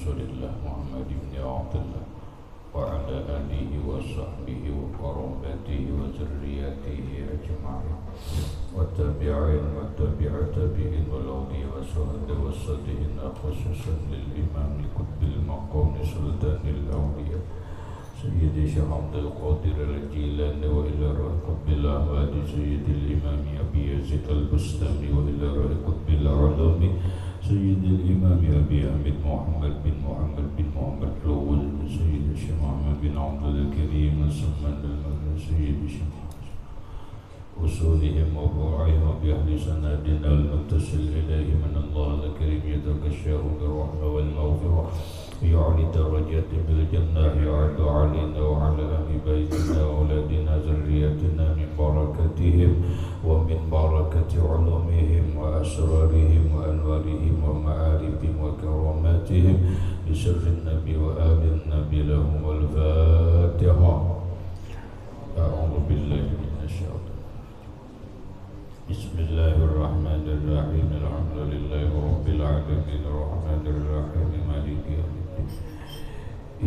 رسول الله محمد بن عبد الله وعلى آله وصحبه وقرابته وذريته أجمعين والتابعين وتبع تابعين والأولياء والشهداء والصالحين خصوصا للإمام القطب المقام سلطان الأولياء سيدي شيخ عبد القادر الجيلاني وإلى روح قطب الأحوال سيد الإمام أبي يزيد البستامي وإلى روح قطب العلوم سيد الإمام أبي حميد محمد بن محمد الأول سيد الشيخ محمد بن عبد الكريم السمان المغرب سيد الشيخ أصولهم وفروعهم وبأهل سندنا المتصل إليه من الله الكريم يتغشاه بالرحمة والمغفرة يعلي درجات بالجنة يعد علينا وعلى أهل بيتنا وأولادنا ذريتنا من بركتهم ومن بركة علومهم وأسرارهم وأنوارهم ومعارفهم وكراماتهم بسر النبي وآل النبي لهم الفاتحة. أعوذ بالله من الشيطان. بسم الله الرحمن الرحيم. الحمد لله رب العالمين الرحمن الرحيم مالك يوم الدين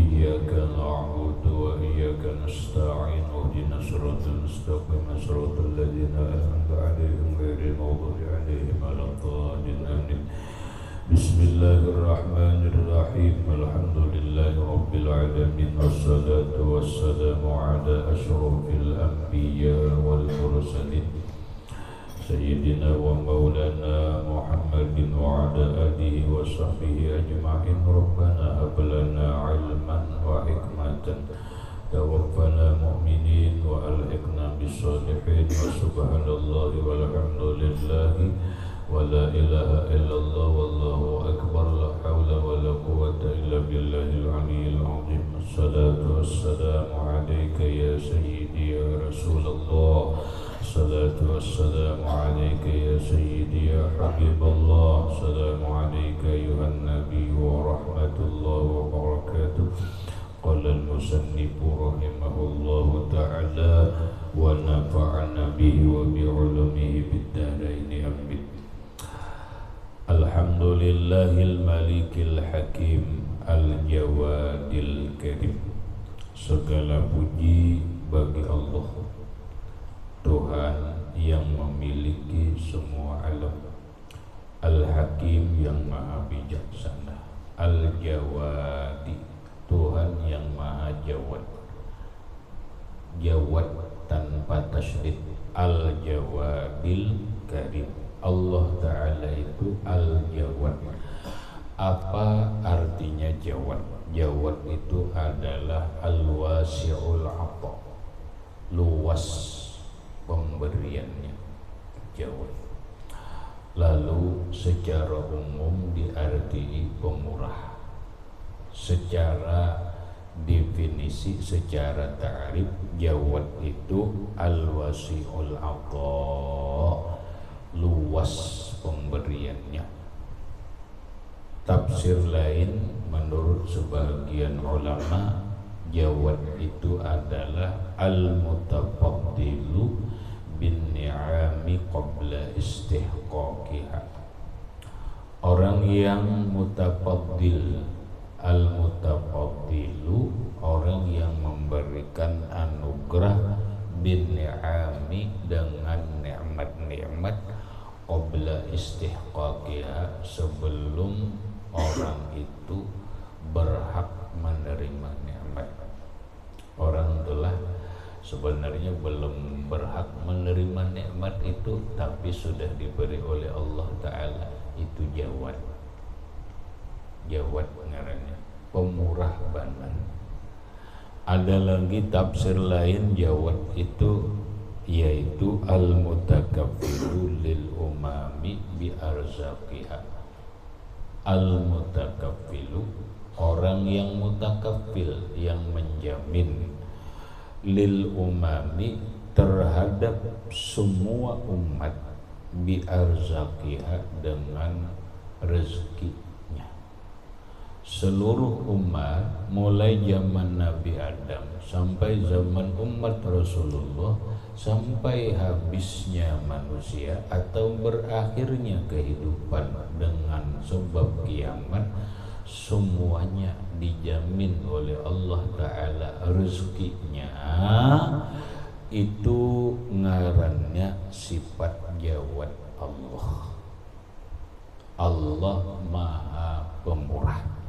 إياك نعبد وإياك نستعين اهدنا الصراط المستقيم صراط الذين أنعمت عليهم غير المغضوب عليهم ولا الضالين آمين. بسم الله الرحمن الرحيم. الحمد لله رب العالمين والصلاة والسلام على أشرف الأنبياء والمرسلين سيدنا ومولانا محمد وعلى آله وصحبه أجمعين. ربنا هب لنا علما وحكمة توفنا مؤمنين وألحقنا بالصالحين وسبحان الله والحمد لله ولا إله إلا الله والله أكبر لا حول ولا قوة إلا بالله العلي العظيم. الصلاة والسلام عليك يا سيدي يا رسول الله. الصلاة والسلام عليك يا سيدي يا حبيب الله. السلام عليك أيها النبي ورحمة الله وبركاته. قال المصنف رحمه الله تعالى ونفعنا به وبعلومه بالدارين آمين. الحمد لله الملك الحكيم الجواد الكريم. Segala puji bagi Allah, Tuhan yang memiliki semua alam, Al-Hakim yang maha bijaksana, Al-Jawadi Tuhan yang maha jawad, jawad tanpa tasydid, Al-Jawadil Karim. Allah Ta'ala itu Al-Jawad. Apa artinya jawad? Jawad itu adalah Al-Wasi'ul 'Atha, luas pemberiannya, jawad. Lalu secara umum diarti pemurah. Secara definisi, secara ta'rif, jawad itu al-wasi'ul 'atha, luas pemberiannya. Tafsir lain menurut sebagian ulama, jawad itu adalah al-mutafaddilu bin ni'ami qabla istihqaqiha. Orang yang mutafaddil, al-mutafaddilu, orang yang memberikan anugerah, bin ni'ami, dengan nikmat-nikmat, qabla istihqaqiha, sebelum orang itu berhak menerima nikmat. Orang telah sebenarnya belum berhak menerima nikmat itu, tapi sudah diberi oleh Allah Ta'ala. Itu jawad. Jawad ngarannya, pemurah banan. Ada lagi tafsir lain jawad itu, yaitu al-mutakaffiru lil umami bi arzaqiha. Al-mutakaffilu, orang yang mutakaffil, yang menjamin, lil umami, terhadap semua umat, bi arzaqiha, dengan rezekinya. Seluruh umat mulai zaman Nabi Adam sampai zaman umat Rasulullah, sampai habisnya manusia atau berakhirnya kehidupan dengan sebab kiamat, semuanya dijamin oleh Allah Ta'ala rezekinya, itu ngarannya sifat jawad Allah. Allah Maha Pemurah.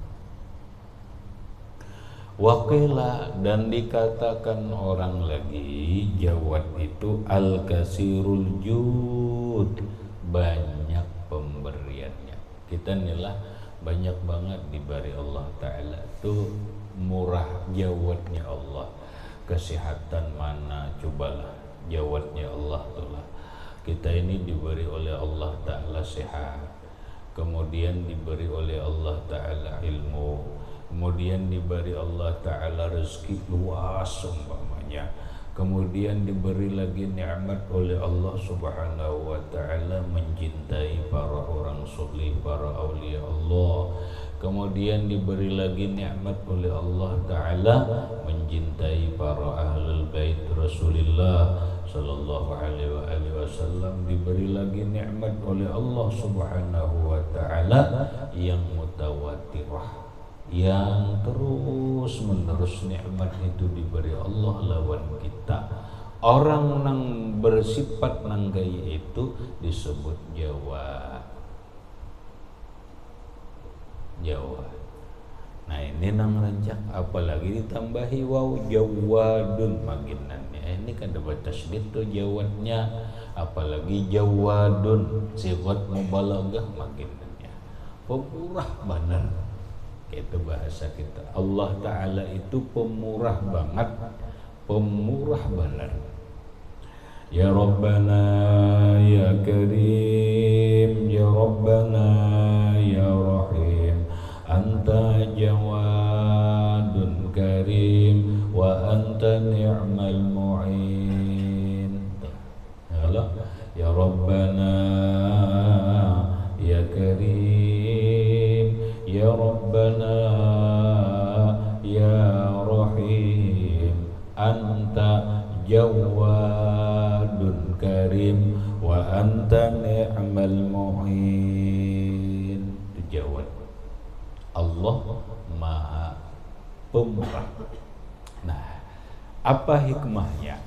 Waqila, dan dikatakan orang lagi jawad itu al-kasirul jud, banyak pemberiannya. Kita inilah banyak banget diberi Allah Ta'ala, itu murah jawadnya Allah. Kesehatan mana, cobalah jawadnya Allah itulah. Kita ini diberi oleh Allah Ta'ala sehat, kemudian diberi oleh Allah Ta'ala ilmu, kemudian diberi Allah Ta'ala rezeki luas umpamanya, kemudian diberi lagi nikmat oleh Allah Subhanahu wa Ta'ala mencintai para orang soleh, para aulia Allah, kemudian diberi lagi nikmat oleh Allah Ta'ala mencintai para ahlul bait Rasulullah sallallahu alaihi wasallam, diberi lagi nikmat oleh Allah Subhanahu wa Ta'ala yang mutawatirah, yang terus menerus nikmat itu diberi Allah lawan kita. Orang nang bersifat nang gaya itu disebut Jawa. Nah ini nang rancak, apalagi ditambahi waw jawadun maginannya. Ini kan ada tasydid tuh jawadnya, apalagi jawadun sigat mubalaghah maginannya. Pemurah benar. Itu bahasa kita. Allah Ta'ala itu pemurah banget, pemurah benar. Ya Rabbana ya Karim, ya Rabbana ya Rahim, Anta jawadun karim wa anta ni'mal mu'in. Halo, ya Rabbana ya Karim, ya Rabbana ya Rahim, Anta jawadun karim wa anta ni'mal mu'in. Itu jawad. Allah Maha Pemurah. Nah, apa hikmahnya?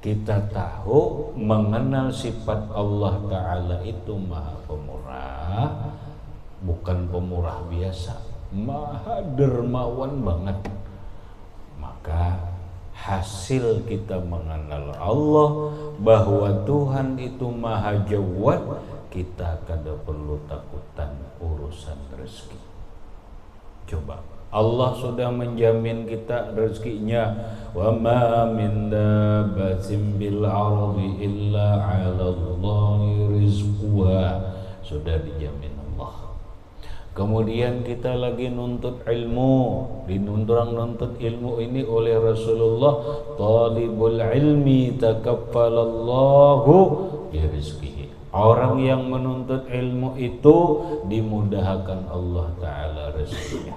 Kita tahu mengenal sifat Allah Ta'ala itu Maha Pemurah, bukan pemurah biasa, Maha dermawan banget. Maka hasil kita mengenal Allah bahwa Tuhan itu Maha Jawad, kita kada perlu takutan urusan rezeki. Coba Allah sudah menjamin kita rezekinya, wa ma min dabbatin bil ardi illa 'ala Allahi rizquha, sudah dijamin Allah. Kemudian kita lagi nuntut ilmu, nuntut ilmu ini oleh Rasulullah, talibul ilmi takaffalallahu birizqihi. Orang yang menuntut ilmu itu dimudahkan Allah Ta'ala rezekinya.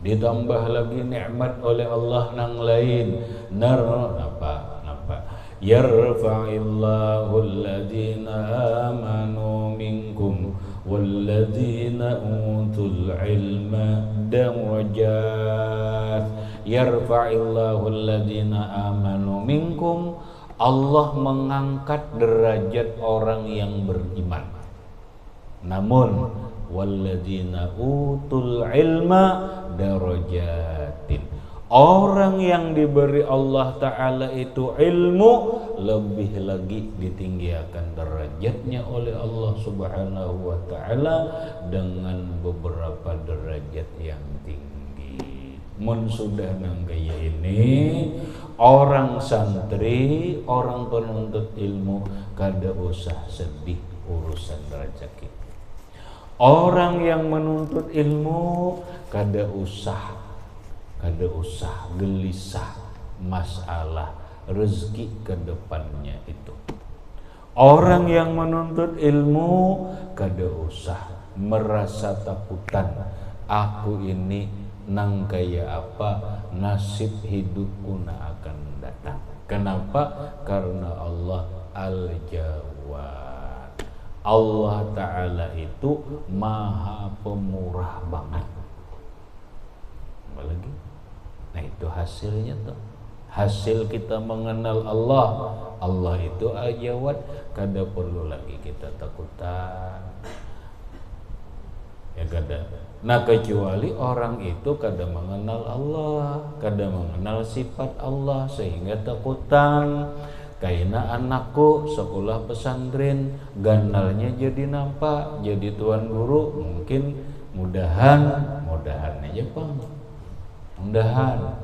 Ditambah lagi nikmat oleh Allah nang lain. Napa? Yarfa'illahu alladhina amanu minkum walladzina utul ilma darajat. Yarfa'illahu alladhina amanu minkum, Allah mengangkat derajat orang yang beriman. Namun walladzina utul ilma darajatin, orang yang diberi Allah Ta'ala itu ilmu lebih lagi ditinggikan derajatnya oleh Allah Subhanahu wa Ta'ala dengan beberapa derajat yang tinggi. Mun sudah nang gaya ini, orang santri, orang penuntut ilmu kada usah sedih urusan rezeki. Orang yang menuntut ilmu kada usah gelisah masalah rezeki ke depannya itu. Orang yang menuntut ilmu kada usah merasa takutan, aku ini nang kaya apa nasib hidupku na akan datang. Kenapa? Karena Allah Al-Jawad. Allah Ta'ala itu Maha Pemurah banget. itu hasilnya tuh. Hasil kita mengenal Allah. Allah itu ajawat, kada perlu lagi kita takutan. Ya kada. Nah kecuali orang itu kada mengenal Allah, kada mengenal sifat Allah sehingga takutan. Kaina anakku sekolah pesantren, ganalnya jadi nampak, jadi tuan guru, mungkin mudahan aja Bang. Mudahan.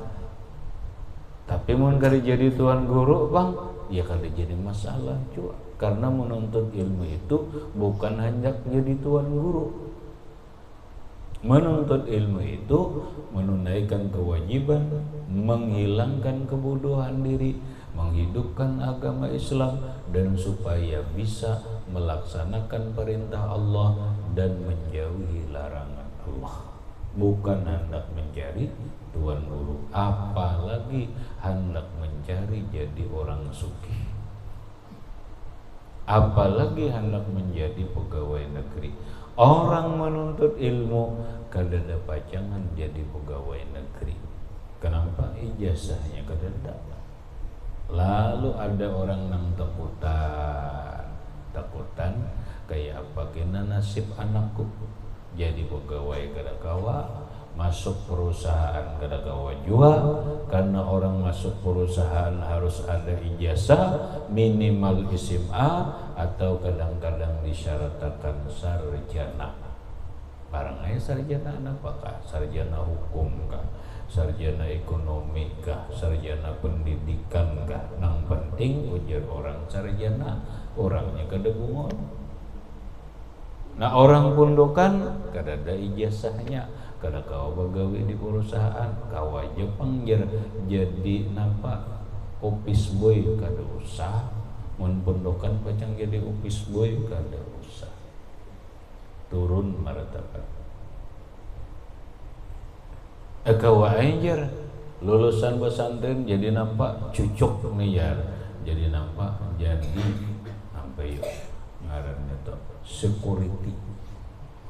Tapi mun kada jadi tuan guru Bang, ya kada jadi masalah juga. Karena menuntut ilmu itu bukan hanya jadi tuan guru. Menuntut ilmu itu menunaikan kewajiban, menghilangkan kebodohan diri, menghidupkan agama Islam, dan supaya bisa melaksanakan perintah Allah dan menjauhi larangan Allah. Bukan hendak mencari tuan guru, apalagi hendak mencari jadi orang sugih, apalagi hendak menjadi pegawai negeri. Orang menuntut ilmu kada ada pacangan jadi pegawai negeri. Kenapa? Ijazahnya kada ada. Lalu ada orang nang takutan kayak apa kena nasib anakku jadi pegawai kada kawa, masuk perusahaan kada kawa jua, karena orang masuk perusahaan harus ada ijazah minimal SMA atau kadang-kadang disyaratkan sarjana. Barangnya sarjana apakah? Sarjana hukum kah? Sarjana ekonomi kah? Sarjana pendidikan kah? Nang penting ujar orang sarjana, orangnya kada bungon. Nah orang pundukan kada ada ijazahnya, kada kawa bagawi di perusahaan, kawa Jepang jadi nampak office boy kada usah. Mun pundukan pacang jadi office boy kada usah. Turun martabat. Kawa ajar lulusan pesantren jadi nampak cucuk nih jadi nampak jadi sampai yuk ngarannya tuh security.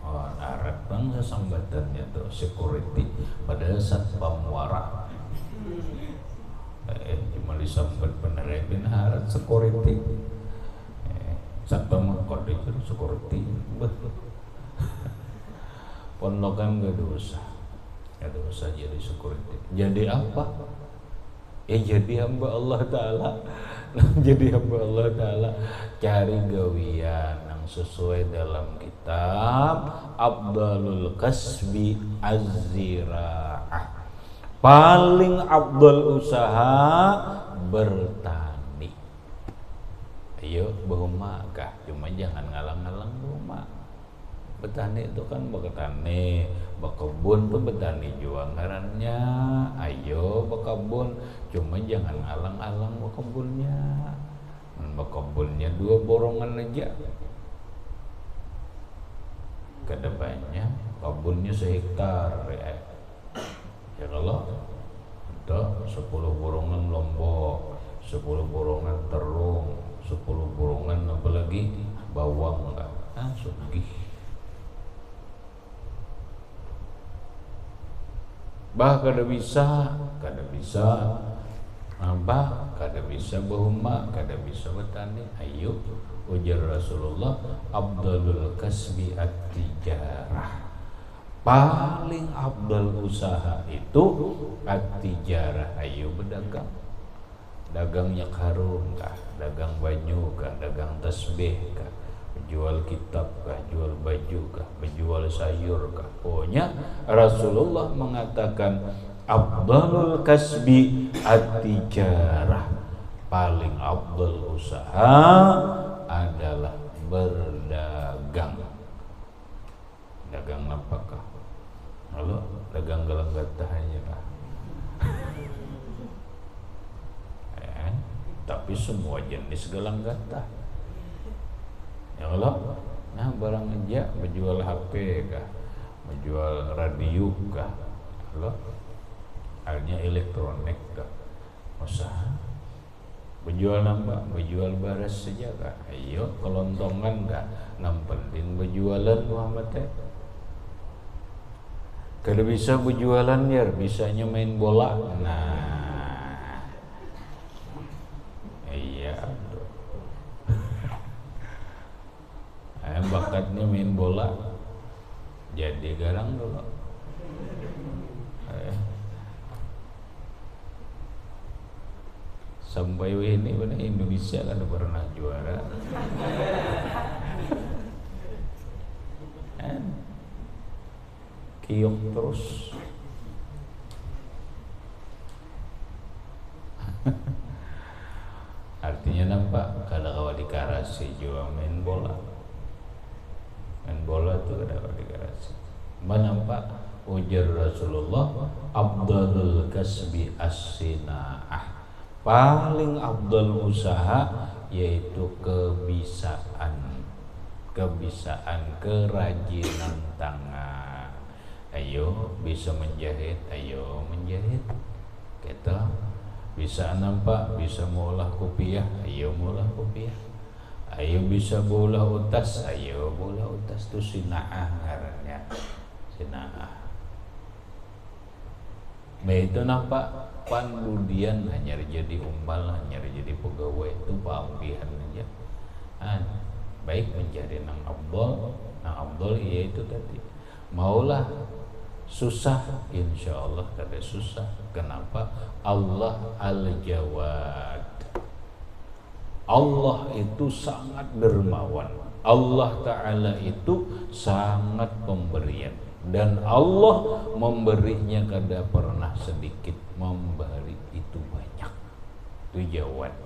Oh, Arab bangsa sambatannya tuh security, padahal satpam wara. Cuma disambat penerapin harat security. Satpam kode itu security. Pondokan gak dosa. Gak dosa jadi security. Jadi apa? Jadi hamba Allah Ta'ala. Jadi hamba Allah Ta'ala cari gawian yang sesuai dalam kitab Afdalul Kasbi Az-Zira'ah. Paling afdal usaha bertani. Ayo bahuma kah? Cuma jangan ngalang-ngalang bahuma. Bertani itu kan bertani, berkebun tuh bertani juga ngarannya. Ayo berkebun, cuma jangan alang-alang berkebunnya. Berkebunnya 2 borongan aja. Kedepannya kebunnya sehektar ya. Ya kalau itu 10 borongan lombok, 10 borongan terung, 10 borongan apalagi bawang enggak. Sugih. Bah kada bisa Abah kada bisa bahuma, kada bisa bertani. Ayo ujar Rasulullah, afdalul kasbi at-tijarah. Paling afdal usaha itu at-tijarah. Ayo berdagang. Dagangnya karung kah, dagang baju kah, dagang tasbih kah, jual kitab kah, jual baju kah, menjual sayur kah. Pokoknya Rasulullah mengatakan afdalul kasbi at-tijarah. Paling afdal usaha adalah berdagang. Dagang apakah? Lalu dagang gelang gatahnya kah? Tapi semua jenis gelang gatah. Ya Allah, nah barang aja menjual HP kah, menjual radio kah, Allah, halnya elektronik kah, usaha, menjual nambah, menjual baras saja kah, ayo kelontongan kah, nam penting berjualan Muhammad teh. Kada bisa berjualan ya, bisanya main bola. Nah, iya. Bakatnya main bola, jadi garang dulu. Sampai ini benar Indonesia kan pernah juara. Kiok terus. Artinya nampak kalau awal di garasi juga main bola. Main bola tuh kada awal di garasi. Nampak ujar Rasulullah, afdalul kasbi as-sina'ah. Paling afdal usaha yaitu kerajinan tangan. Ayo bisa menjahit, ayo menjahit. Kita bisa nampak, bisa mengolah kopiah, ayo mengolah kopiah. Ayo bisa bola utas, ayo bola utas. Itu sinaah ngarannya, sinaah. Itu nampak pandudian hanya jadi umbal, hanya jadi pegawai, itu pampihan aja. Baik menjadi nang abdol yaitu tadi maulah susah, insya Allah kada susah. Kenapa? Allah al-Jawad. Allah itu sangat dermawan. Allah Ta'ala itu sangat pemberian. Dan Allah memberinya kada pernah sedikit, memberi itu banyak. Itu Jawad.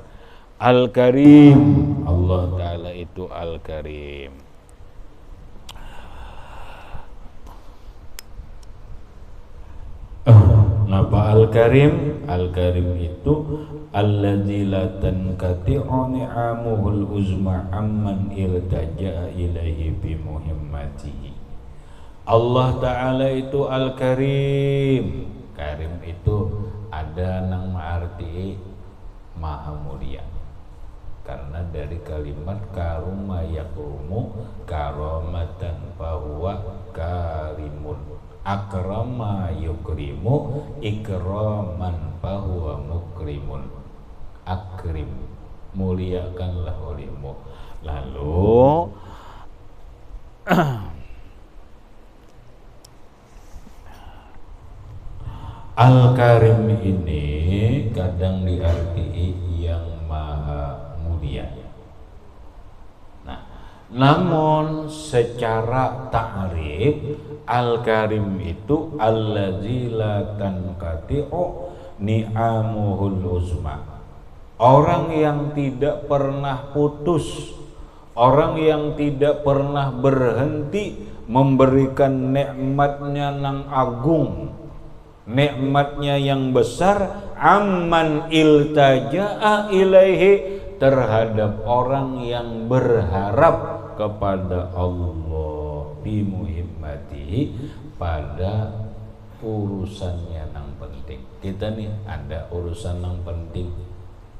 Al-Karim, Allah Ta'ala itu Al-Karim. Napa Al-Karim? Al-Karim itu alladzi la tanqati'u ni'amuhul uzma amman iltaja'a ilaihi bi muhimmatihi. Allah Ta'ala itu Al-Karim. Karim itu ada nang arti maha mulia. Karena dari kalimat karuma yakrumu karamatan fahuwa karimun. Akrama yukrimu ikraman fahuwa mukrimun. Akrim, muliakanlah olehmu. Lalu Al-Karim ini kadang diarti yang maha mulia. Nah, namun secara ta'rif Al-Karim itu allazi la tanqati'u ni'amuhul uzma. Orang yang tidak pernah putus, orang yang tidak pernah berhenti memberikan nikmatnya nang agung, nikmatnya yang besar, amman iltaja'a ilaihi, terhadap orang yang berharap kepada Allah bimuhimmatihi, pada urusannya nang penting. Kita nih ada urusan nang penting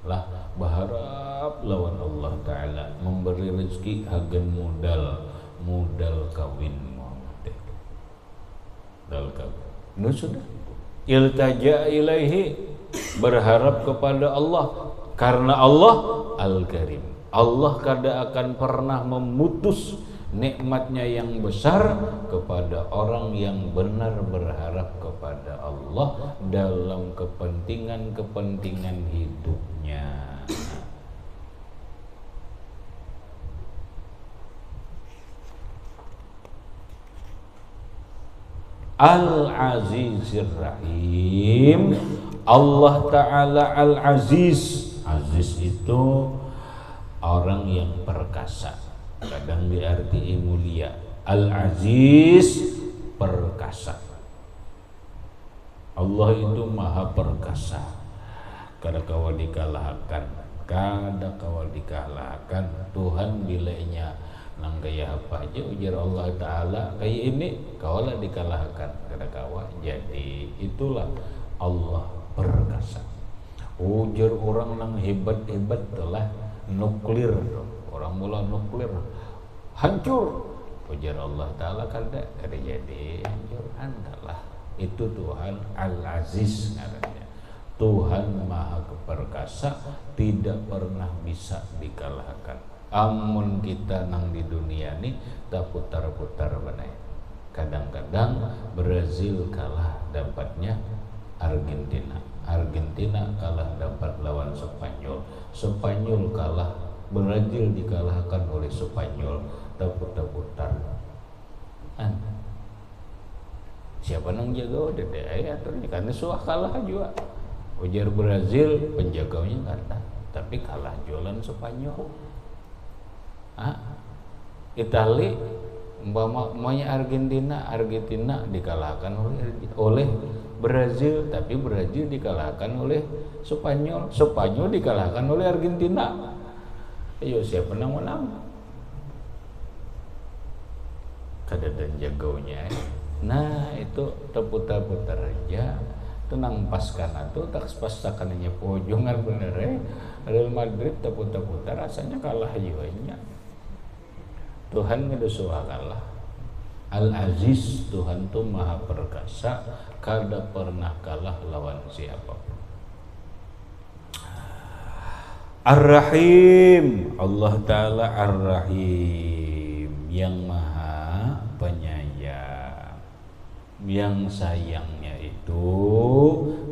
lah, berharap lawan Allah Ta'ala memberi rezeki hagen modal kawin modal kawin. Nah sudah, iltaja ilaihi, berharap kepada Allah. Karena Allah Al-Karim, Allah kada akan pernah memutus nikmatnya yang besar kepada orang yang benar berharap kepada Allah dalam kepentingan hidupnya. Al-Azizir Rahim, Allah Ta'ala Al-Aziz. Aziz itu orang yang perkasa, kadang diarti mulia. Al-Aziz, perkasa. Allah itu maha perkasa, kada kawal dikalahkan, kada kawal dikalahkan. Tuhan bilanya nang gaya apa aja ujar Allah Ta'ala kayak ini kawal dikalahkan, kada kawal. Jadi itulah Allah perkasa. Ujar orang nang hebat-hebat telah nuklir, orang mula nuklir hancur. Ujar Allah Ta'ala kada jadi hancur, andalah itu Tuhan Al-Aziz namanya. Tuhan Maha Perkasa, tidak pernah bisa dikalahkan. Amun kita nang di dunia ini tak putar-putar banai. Kadang-kadang Brazil kalah dapatnya Argentina. Argentina kalah dapat lawan Spanyol. Spanyol kalah, Brazil dikalahkan oleh Spanyol. Tak putar-putar. Siapa nang jaga udah deh aturnya karena suah kalah juga. Ujar Brazil penjaganya kata, tapi kalah jualan Spanyol. Itali umpamanya Argentina dikalahkan oleh Brazil, tapi Brazil dikalahkan oleh Spanyol. Spanyol dikalahkan oleh Argentina. Ayo siapa nang menang? Kada dan jagaunya. Nah itu terputar-putar aja. Tenang pas kanan tuh tak pas kanannya pojongan bener Real Madrid terputar-putar rasanya kalah jiwanya. Tuhan ngedesuah kalah. Al-Aziz, Tuhan tuh Maha Perkasa, kada pernah kalah lawan siapapun. Ar-Rahim, Allah Ta'ala Ar-Rahim, yang Maha Penyayang, yang sayangnya itu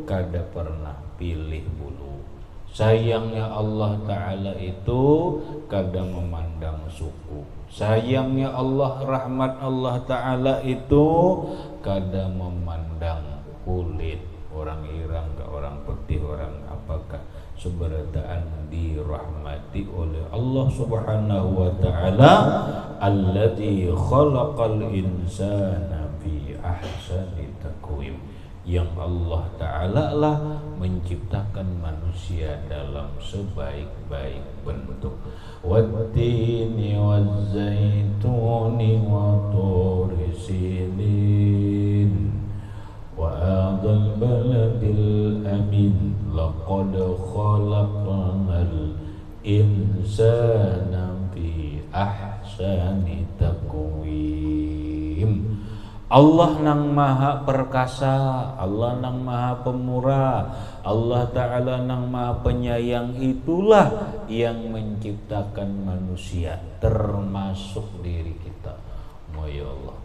kada pernah pilih bulu. Sayangnya Allah Ta'ala itu kada memandang suku. Sayangnya Allah, rahmat Allah Ta'ala itu kada memandang kulit, orang Irang ke orang putih, orang apakah, seberataan dirahmati oleh Allah Subhanahu wa Ta'ala. Alladzi khalaqal insana fi ahsani taqwim, yang Allah Ta'ala lah menciptakan manusia dalam sebaik-baik bentuk. Wattini wazzaituni wa turi sinin wa hadzal baladil amin laqad khalaqnal insana fi ahsani taqwim. Allah nang Maha Perkasa, Allah nang Maha Pemurah, Allah Ta'ala nang Maha Penyayang, itulah yang menciptakan manusia termasuk diri kita. Ya Allah,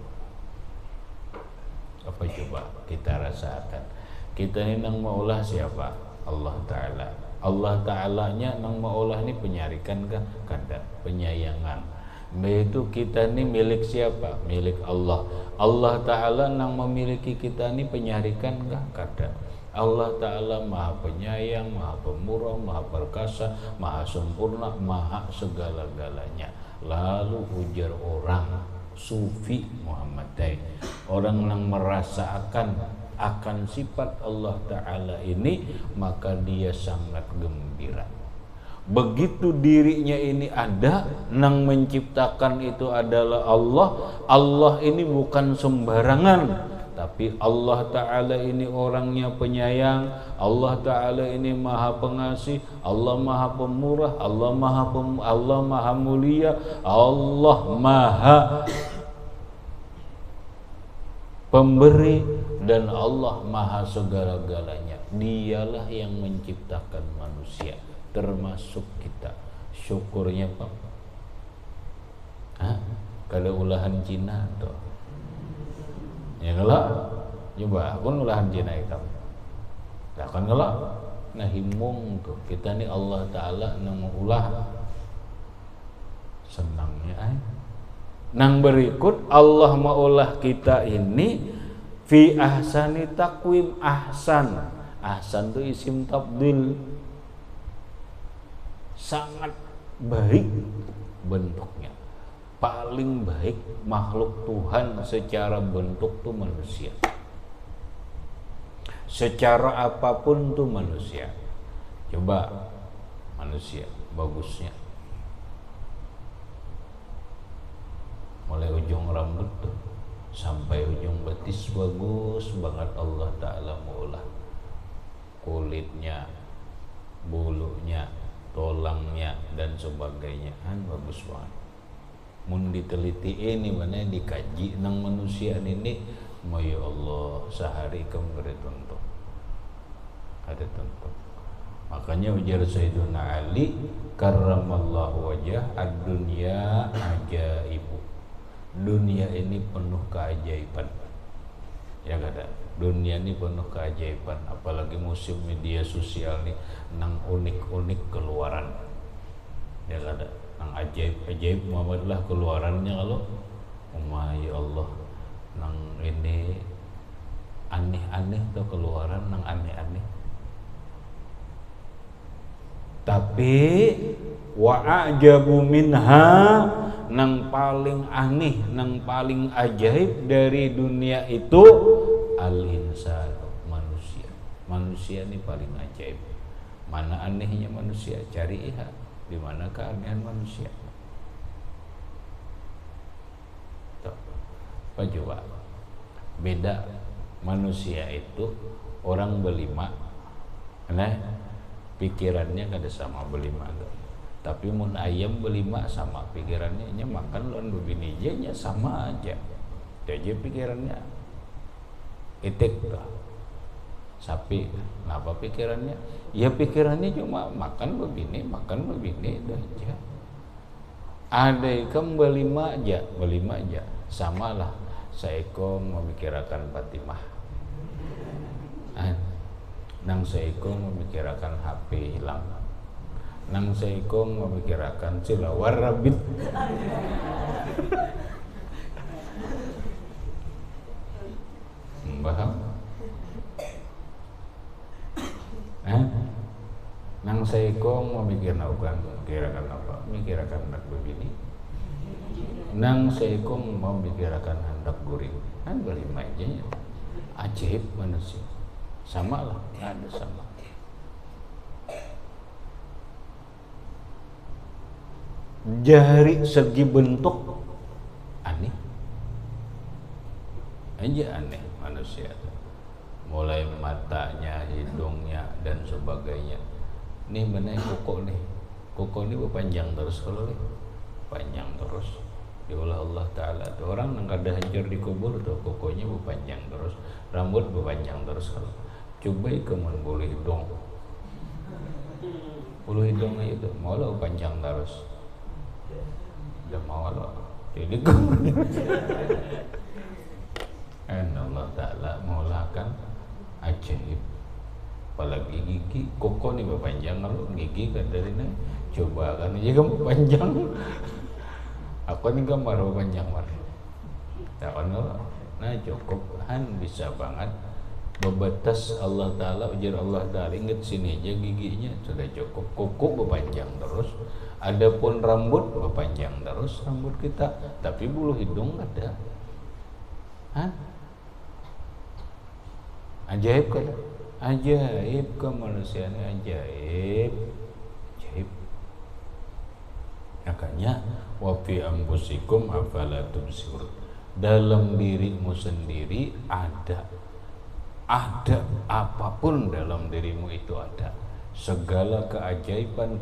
apa coba kita rasakan? Kita ini nang maulah siapa? Allah Ta'ala. Allah Ta'alanya nang maulah ini penyarikan kah? Kada, penyayangan. Itu kita ini milik siapa? Milik Allah. Allah Ta'ala nang memiliki kita ini penyarikan kah? Kada. Allah Ta'ala Maha Penyayang, Maha Pemurah, Maha Perkasa, Maha Sempurna, Maha segala-galanya. Lalu ujar orang Sufi Muhammadai, orang yang merasakan akan sifat Allah Ta'ala ini, maka dia sangat gembira. Begitu dirinya ini ada, nang menciptakan itu adalah Allah. Allah ini bukan sembarangan, tapi Allah Ta'ala ini orangnya penyayang. Allah Ta'ala ini Maha Pengasih, Allah Maha Pemurah, Allah Maha Mulia, Allah Maha Pemberi, dan Allah Maha segala-galanya. Dialah yang menciptakan manusia, termasuk kita. Syukurnya Pak. Kalau ulahan Cina tuh, ya ngelak, coba pun ulahan Cina itu, tak akan ngelak. Nah himung tuh kita nih Allah Ta'ala nang ulah senangnya nang berikut Allah maulah kita ini fi ahsani taqwim. Ahsan itu isim tabdil, sangat baik bentuknya, paling baik makhluk Tuhan secara bentuk tuh manusia, secara apapun tuh manusia. Coba manusia bagusnya mulai ujung rambut tuh sampai ujung betis bagus banget Allah Ta'ala maulah. Kulitnya, bulunya, tolangnya dan sebagainya bagus banget. Mun diteliti ini mana dikaji nang manusia ini Ya Allah, sehari kamu ada tonton. Ada tonton. Makanya ujar Sayyiduna Ali karramallahu wajah ad-dunya ajaibu. Dunia ini penuh keajaiban. Ya kada. Dunia ini penuh keajaiban, apalagi musim media sosial nih nang unik-unik keluaran. Ya kada. Nang ajaib-ajaib Muhammad lah keluarannya kalau ya Allah, nang ini aneh-aneh tuh keluaran nang aneh-aneh. Tapi wa'ajabu minha, nang paling aneh, nang paling ajaib dari dunia itu al-insan, manusia. Manusia ini paling ajaib. Mana anehnya manusia? Cari iha, di mana keanehan manusia? Tuh, apa coba? Beda manusia itu orang berlima, nah pikirannya kada sama berlima tuh. Tapi mun ayam berlima sama pikirannya, nya makan lawan bebini nya sama aja. Dia pikirannya itik tuh. Sapi, kenapa pikirannya? Ya pikirannya cuma makan bebini itu aja. Ada ikan berlima aja, samalah seekor memikirkan Fatimah. Nang seekor memikirkan HP hilang, nang seekor memikirkan silawar rabit. Paham? Nang seekor memikirkan apa? Memikirkan anak begini. Nang seekor memikirkan hendak guring. Kan berlima aja ya. Ajaib manusia. Sama lah, ada sama. Dari segi bentuk aneh aja, aneh manusia. Mulai matanya, hidungnya dan sebagainya. Nih bener koko nih. Koko ini berpanjang terus kalau nih. Panjang terus. Diolah Allah Ta'ala tuh orang yang kada hancur dikubur tuh kokonya berpanjang terus, rambut berpanjang terus. Kalau coba ikeman bulu hidung itu mau lo panjang terus, udah mau lo jadi Allah Ta'ala maulakan ajaib. Apalagi gigi koko nih berpanjang, kalau gigi kan dari ini coba kan aja kamu panjang. Aku nih gambar panjang mar. Nah cukup bisa banget bebatas Allah Ta'ala, ujar Allah Ta'ala, ingat sini aja giginya sudah cukup. Kuku berpanjang terus, adapun rambut berpanjang terus rambut kita, tapi bulu hidung ada. Ajaib kan? Ajaib ke manusia ini, ajaib. Makanya wa fi anfusikum afala tubsirun, dalam dirimu sendiri ada apapun dalam dirimu itu ada, segala keajaiban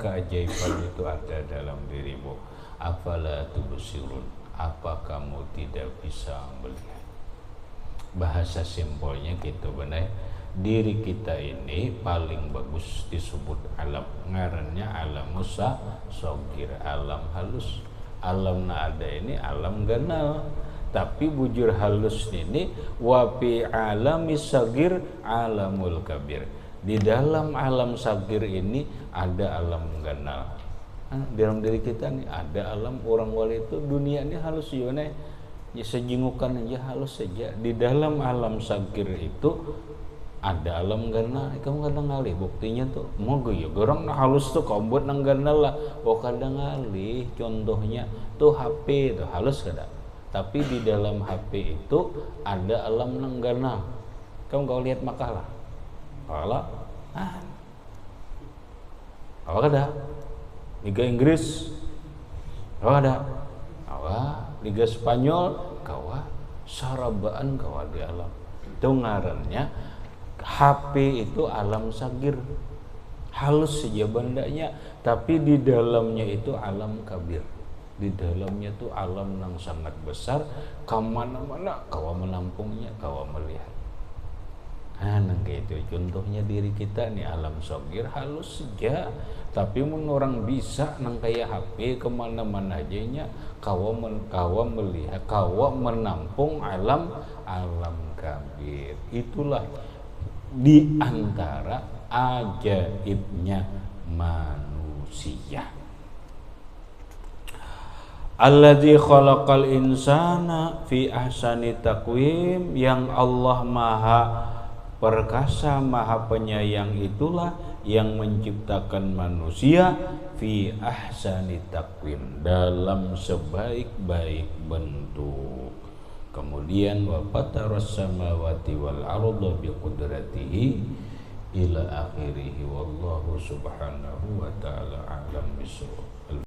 itu ada dalam dirimu. Afala tubsirun, apa kamu tidak bisa melihat? Bahasa simpelnya gitu benar. Diri kita ini paling bagus disebut alam, ngarannya alam musa sogir, alam halus. Alam na ada ini alam ganal, tapi bujur halus ini wapi alami sagir alamul kabir. Di dalam alam sagir ini ada alam ganal. Dalam diri kita nih ada alam. Orang wali itu dunia ini halus ya, sejingukan aja halus saja. Di dalam alam sagir itu ada alam ganal. Kamu kadang ngalih buktinya tuh mau gue ya orang halus tuh kau buat nang ganal lah. Kadang ngalih contohnya tuh HP tuh halus kada, tapi di dalam HP itu ada alam nang ganal. Kamu kau lihat makalah apa kada Liga Inggris apa kada Liga Spanyol kawa sarabaan kawa di alam itu ngarannya. HP itu alam sagir, halus saja bandanya, tapi di dalamnya itu alam kabir. Di dalamnya tuh alam yang sangat besar, kemana-mana kawa menampungnya, kawa melihat. Nah, gitu contohnya diri kita nih, alam sogir halus saja, tapi mun orang bisa nang kayak HP kemana-mana aja nya kawa melihat, kawa menampung alam kabir. Itulah di antara ajaibnya manusia. Alladzi khalaqal insana fi ahsani taqwim, yang Allah Maha Perkasa, Maha Penyayang itulah yang menciptakan manusia fi ahsani taqwim, dalam sebaik-baik bentuk. Kemudian wa fataras samawati wal arda bi qudratihi ila akhirih, wallahu subhanahu wa ta'ala a'lam bishawab.